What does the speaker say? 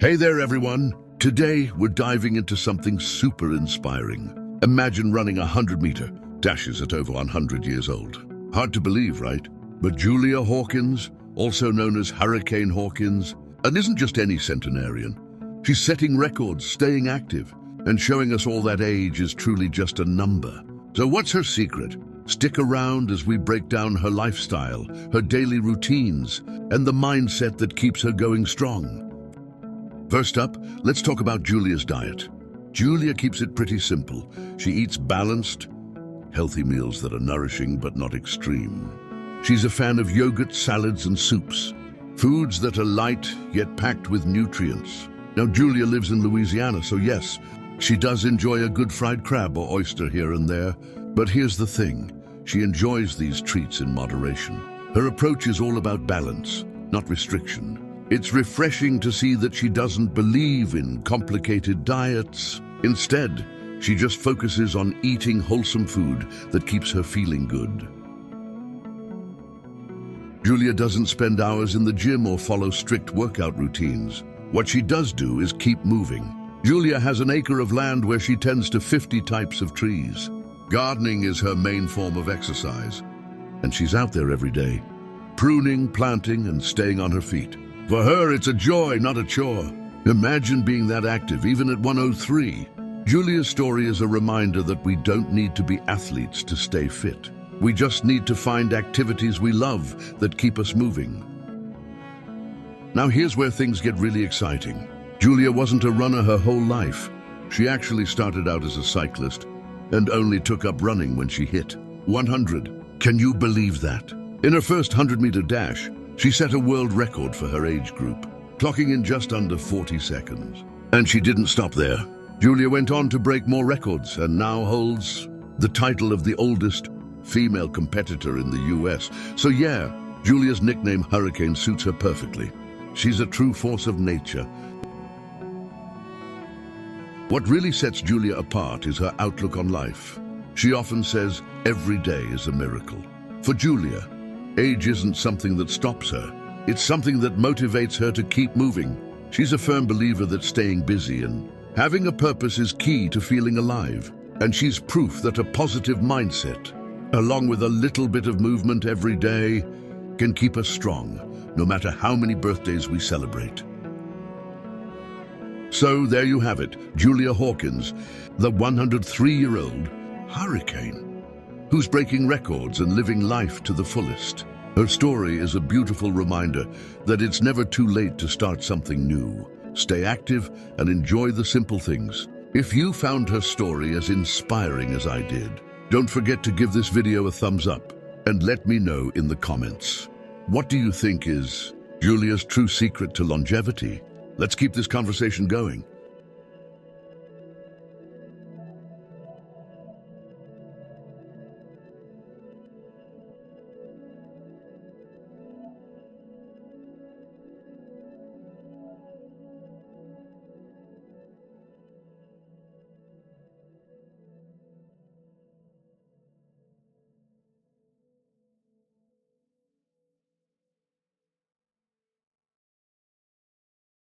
Hey there, everyone. Today, we're diving into something super inspiring. Imagine running 100-meter dashes at over 100 years old. Hard to believe, right? But Julia Hawkins, also known as Hurricane Hawkins, and isn't just any centenarian. She's setting records, staying active, and showing us all that age is truly just a number. So what's her secret? Stick around as we break down her lifestyle, her daily routines, and the mindset that keeps her going strong. First up, let's talk about Julia's diet. Julia keeps it pretty simple. She eats balanced, healthy meals that are nourishing but not extreme. She's a fan of yogurt, salads, and soups, foods that are light yet packed with nutrients. Now, Julia lives in Louisiana, so yes, she does enjoy a good fried crab or oyster here and there. But here's the thing, she enjoys these treats in moderation. Her approach is all about balance, not restriction. It's refreshing to see that she doesn't believe in complicated diets. Instead, she just focuses on eating wholesome food that keeps her feeling good. Julia doesn't spend hours in the gym or follow strict workout routines. What she does do is keep moving. Julia has an acre of land where she tends to 50 types of trees. Gardening is her main form of exercise, and she's out there every day, pruning, planting, and staying on her feet. For her, it's a joy, not a chore. Imagine being that active, even at 103. Julia's story is a reminder that we don't need to be athletes to stay fit. We just need to find activities we love that keep us moving. Now here's where things get really exciting. Julia wasn't a runner her whole life. She actually started out as a cyclist and only took up running when she hit 100. Can you believe that? In her first 100-meter dash, she set a world record for her age group, clocking in just under 40 seconds. And she didn't stop there. Julia went on to break more records and now holds the title of the oldest female competitor in the US. So yeah, Julia's nickname Hurricane suits her perfectly. She's a true force of nature. What really sets Julia apart is her outlook on life. She often says, every day is a miracle. For Julia, age isn't something that stops her. It's something that motivates her to keep moving. She's a firm believer that staying busy and having a purpose is key to feeling alive. And she's proof that a positive mindset, along with a little bit of movement every day, can keep us strong, no matter how many birthdays we celebrate. So there you have it, Julia Hawkins, the 103-year-old Hurricane, who's breaking records and living life to the fullest. Her story is a beautiful reminder that it's never too late to start something new. Stay active and enjoy the simple things. If you found her story as inspiring as I did, don't forget to give this video a thumbs up and let me know in the comments. What do you think is Julia's true secret to longevity? Let's keep this conversation going.